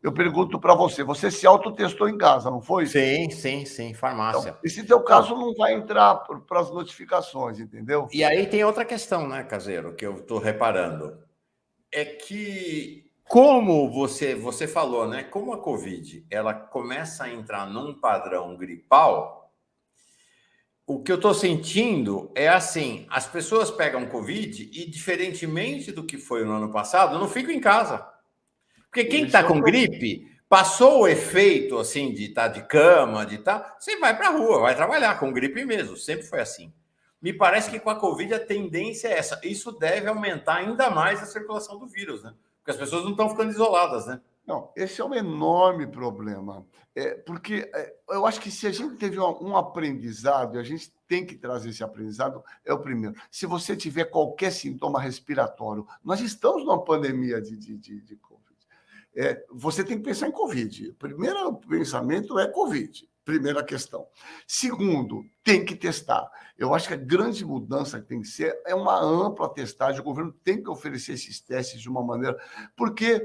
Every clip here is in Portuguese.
eu pergunto para você, você se autotestou em casa, não foi? Sim, farmácia. Então, esse teu caso não vai entrar para as notificações, entendeu? E aí tem outra questão, né, Caseiro, que eu estou reparando. É que, como você falou, né? Como a Covid ela começa a entrar num padrão gripal, o que eu estou sentindo é assim: as pessoas pegam Covid e, diferentemente do que foi no ano passado, não ficam em casa. Porque quem Esse está é o com problema. gripe, passou o efeito assim de estar de cama, de estar, você vai para a rua, vai trabalhar com gripe mesmo, sempre foi assim. Me parece que com a Covid a tendência é essa. Isso deve aumentar ainda mais a circulação do vírus, né? Porque as pessoas não estão ficando isoladas, né? Não, esse é um enorme problema. Porque eu acho que se a gente teve um aprendizado, e a gente tem que trazer esse aprendizado, é o primeiro. Se você tiver qualquer sintoma respiratório, nós estamos numa pandemia de Covid. Você tem que pensar em Covid. O primeiro pensamento é Covid, primeira questão. Segundo, tem que testar. Eu acho que a grande mudança que tem que ser é uma ampla testagem. O governo tem que oferecer esses testes de uma maneira. Porque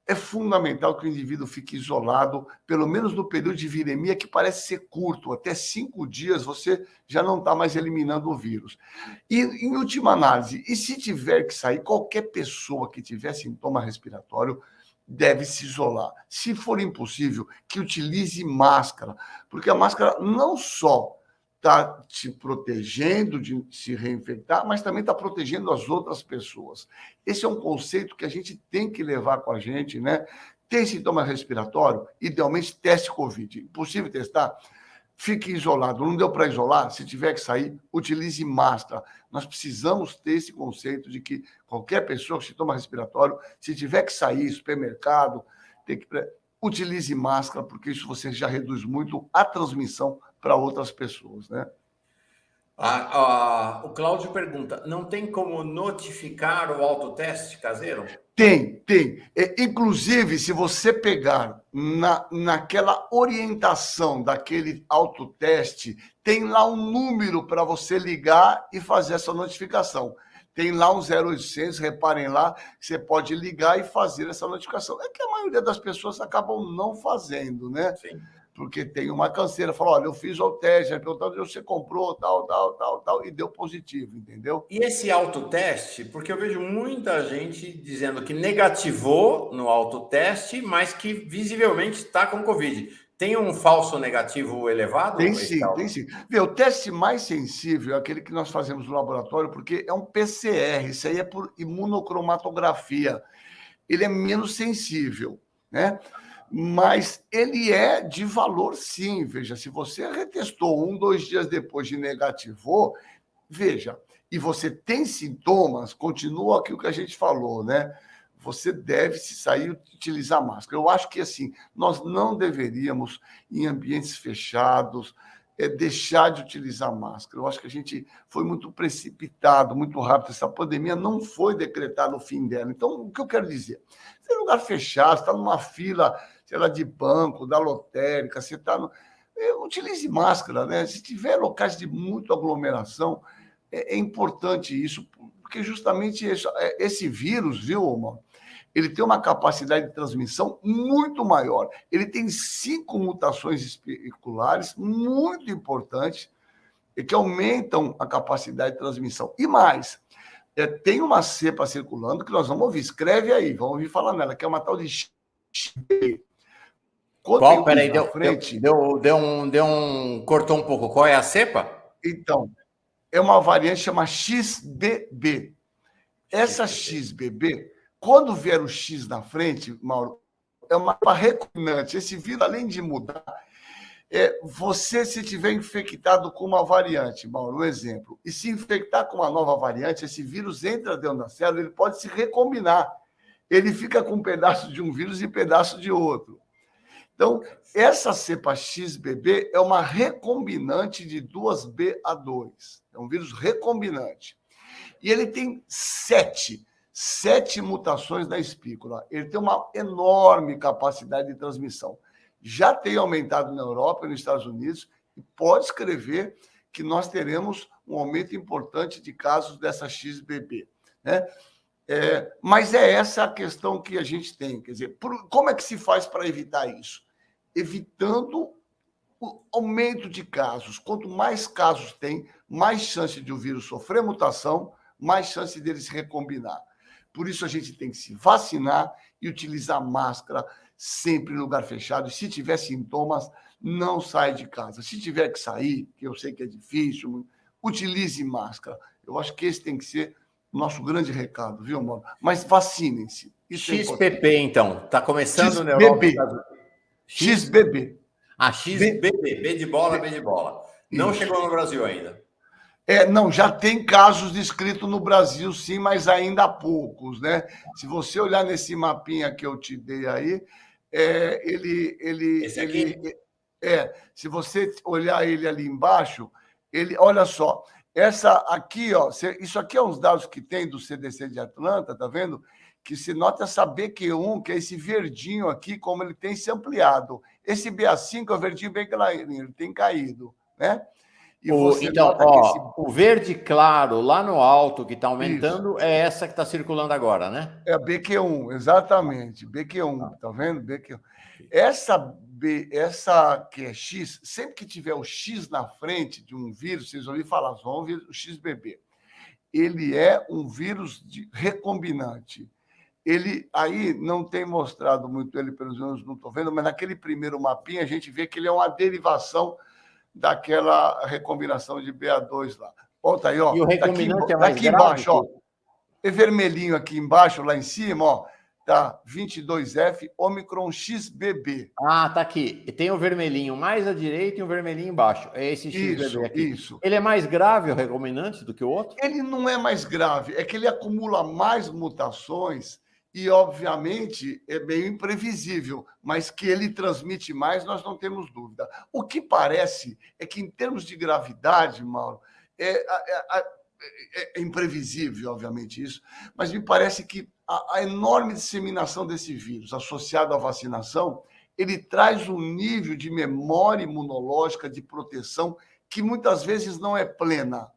é fundamental que o indivíduo fique isolado, pelo menos no período de viremia, que parece ser curto, até 5 dias você já não está mais eliminando o vírus. E, em última análise, e se tiver que sair, qualquer pessoa que tiver sintoma respiratório deve se isolar. Se for impossível, que utilize máscara, porque a máscara não só está te protegendo de se reinfectar, mas também está protegendo as outras pessoas. Esse é um conceito que a gente tem que levar com a gente, né? Tem sintoma respiratório? Idealmente, teste Covid. Impossível testar? Fique isolado. Não deu para isolar? Se tiver que sair, utilize máscara. Nós precisamos ter esse conceito de que qualquer pessoa com sintoma respiratório, se tiver que sair, supermercado, tem que utilize máscara, porque isso você já reduz muito a transmissão para outras pessoas, né? O Cláudio pergunta: não tem como notificar o autoteste caseiro? Tem. Inclusive, se você pegar naquela orientação daquele autoteste, tem lá um número para você ligar e fazer essa notificação. Tem lá um 0800, reparem lá, você pode ligar e fazer essa notificação. É que a maioria das pessoas acabam não fazendo, né? Sim. Porque tem uma canseira, fala, olha, eu fiz o teste, perguntou onde você comprou, tal, e deu positivo, entendeu? E esse autoteste, porque eu vejo muita gente dizendo que negativou no autoteste, mas que visivelmente está com Covid. Tem um falso negativo elevado? Tem sim, tem sim. Vê, o teste mais sensível é aquele que nós fazemos no laboratório, porque é um PCR, isso aí é por imunocromatografia. Ele é menos sensível, né? Mas ele é de valor, sim. Veja, se você retestou 2 dias depois de negativou, veja, e você tem sintomas, continua aquilo que a gente falou, né? Você deve se sair e utilizar máscara. Eu acho que, assim, nós não deveríamos, em ambientes fechados, deixar de utilizar máscara. Eu acho que a gente foi muito precipitado, muito rápido. Essa pandemia não foi decretada o fim dela. Então, o que eu quero dizer? Você é um lugar fechado, você está numa fila, sei lá, de banco, da lotérica, você está no... Utilize máscara, né? Se tiver locais de muita aglomeração, é importante isso, porque justamente esse vírus, viu, Omar? Ele tem uma capacidade de transmissão muito maior. Ele tem 5 mutações especulares muito importantes e que aumentam a capacidade de transmissão. E mais, tem uma cepa circulando que nós vamos ouvir. Escreve aí, vamos ouvir falar nela, que é uma tal de XB. Qual? Peraí, frente, cortou um pouco. Qual é a cepa? então, é uma variante chamada XBB. Essa XBB, quando vier o X na frente, Mauro, é uma recombinante. Esse vírus, além de mudar, você, se tiver infectado com uma variante, Mauro, um exemplo, e se infectar com uma nova variante, esse vírus entra dentro da célula, ele pode se recombinar. Ele fica com um pedaço de um vírus e um pedaço de outro. Então, essa cepa XBB é uma recombinante de 2BA2. É um vírus recombinante. E ele tem sete mutações na espícula. Ele tem uma enorme capacidade de transmissão. Já tem aumentado na Europa e nos Estados Unidos, e pode escrever que nós teremos um aumento importante de casos dessa XBB, né? Mas é essa a questão que a gente tem. Quer dizer, como é que se faz para evitar isso? Evitando o aumento de casos. Quanto mais casos tem, mais chance de o vírus sofrer mutação, mais chance dele se recombinar. Por isso, a gente tem que se vacinar e utilizar máscara sempre em lugar fechado. E se tiver sintomas, não sai de casa. Se tiver que sair, que eu sei que é difícil, utilize máscara. Eu acho que esse tem que ser o nosso grande recado, viu, mano? Mas vacinem-se. Isso é importante. XPP, então. Está começando na Europa. XBB. XBB. XBB. B de bola, B de bola. Não Isso. chegou no Brasil ainda. Não, já tem casos descritos no Brasil, sim, mas ainda há poucos, né? Se você olhar nesse mapinha que eu te dei aí, Esse aqui? se você olhar ele ali embaixo, olha só, essa aqui, ó, isso aqui é uns dados que tem do CDC de Atlanta, tá vendo? Que se nota essa BQ1, que é esse verdinho aqui, como ele tem se ampliado. Esse BA5 é o verdinho bem clarinho, ele tem caído, né? E então, ó, o verde claro lá no alto que está aumentando é essa que está circulando agora, né? É a BQ1, exatamente. BQ1, tá vendo? BQ1. Essa que é X, sempre que tiver o X na frente de um vírus, vocês ouviram falar, vão ouvir o XBB. Ele é um vírus recombinante. Ele aí não tem mostrado muito ele, pelos menos não estou vendo, mas naquele primeiro mapinha a gente vê que ele é uma derivação daquela recombinação de BA2 lá. Volta aí, ó. E o recombinante é mais aqui grave, embaixo, ó. É vermelhinho aqui embaixo, lá em cima, ó. Tá 22F, Omicron XBB. Ah, tá aqui. Tem o vermelhinho mais à direita e o vermelhinho embaixo. É esse XBB aqui. Isso. Ele é mais grave, o recombinante, do que o outro? Ele não é mais grave, é que ele acumula mais mutações e, obviamente, é meio imprevisível, mas que ele transmite mais, nós não temos dúvida. O que parece é que, em termos de gravidade, Mauro, é imprevisível, obviamente, isso, mas me parece que a enorme disseminação desse vírus, associado à vacinação, ele traz um nível de memória imunológica, de proteção, que muitas vezes não é plena.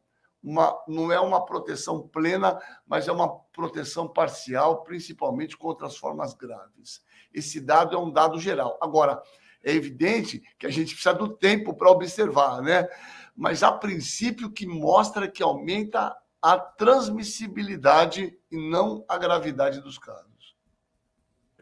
Não é uma proteção plena, mas é uma proteção parcial, principalmente contra as formas graves. Esse dado é um dado geral. Agora, é evidente que a gente precisa do tempo para observar, né? Mas, a princípio, que mostra que aumenta a transmissibilidade e não a gravidade dos casos.